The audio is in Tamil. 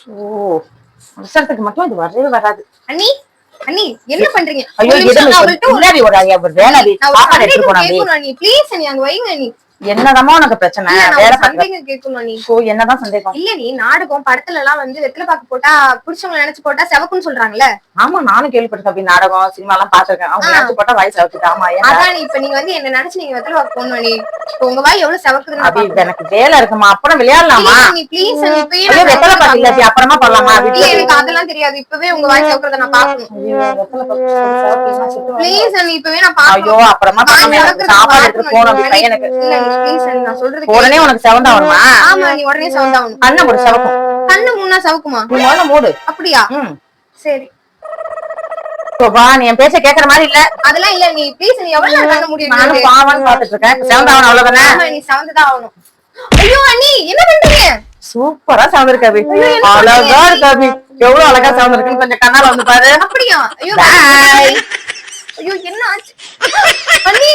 ஓ, அவசரத்துக்கு மட்டும் இது வரவே வராது. அண்ணி அண்ணி என்ன பண்றீங்க? ஐயோ, முன்னாடி ஒரு வேலை சாப்பாடு எடுத்து போனா அண்ணி ப்ளீஸ் அண்ணி அங்க வைங்க அண்ணி. என்னதாமா உனக்கு பிரச்சனை? வேலை சந்தேகம் கேட்கணும் அண்ணி. ஓ, என்னதான் சந்தேகம்? இல்ல நீ நாடகம் படத்துல எல்லாம் வந்து வெத்தலை பாக்கு போட்டா புடிச்சவங்க நினைச்சு போட்டா செவக்குன்னு சொல்றாங்கல்ல. ஆமா, நானும் கேள்விப்பட்டிருக்கேன். அப்படி நாடகம் சினிமா எல்லாம் பாத்துருக்கேன். அவங்க நினைச்சு போட்டா வாய் செவக்குது. ஆமா, அதான் இப்ப நீங்க வந்து என்ன நினைச்சு நீங்க வெத்தலை பாக்கு போடணும் அண்ணி. உங்க வாய் எவ்வளவு செவக்குதுன்னு அப்படி எனக்கு வேலை இருக்குமா? அப்புறம் விளையாடலாமா? ப்ளீஸ் அண்ணி இப்பயே வெத்தலை பாக்கு இல்ல, அப்புறமா போடலாமா? இல்ல எனக்கு அதெல்லாம் தெரியாது. இப்பவே உங்க வாய் செவக்குறத நான் பாக்கணும். ப்ளீஸ் அண்ணி இப்பவே நான் பாக்கணும். ஐயோ, அப்புறமா சாப்பாடு எடுத்து போகணும். பையனுக்கு இல்ல ப்ளீஸ் அண்ணி நான் சொல்றது உடனே உனக்கு செவந்தா வருமா? ஆமா நீ உடனே செவந்தாகணும். கண்ணை மூடு, செவக்கும். கண்ணு மூணா செவக்குமா? முதல்ல மூடு. அப்படியா? சரி. நீ என் பேச்ச கேக்குற மாதிரி இல்ல. அதெல்லாம் இல்ல நீ ப்ளீஸ் நீ எவ்வளவு நேரம் கண்ண மூடி நானும் பாவன்னு பாத்துட்டு இருக்கேன். செவந்தாகணும் அவ்வளவுதானே? ஆமா நீ செவந்துதான் ஆகணும். ஐயோ அண்ணி என்ன பண்றீங்க? சூப்பரா செவந்திருக்க அபி. அழகா இருக்கு அபி. எவ்வளவு அழகா செவந்திருக்குன்னு கொஞ்சம் கண்ணால வந்து பாரு. அப்படியா? ஐயோ பாய். ஐயோ என்ன ஆச்சு? அண்ணி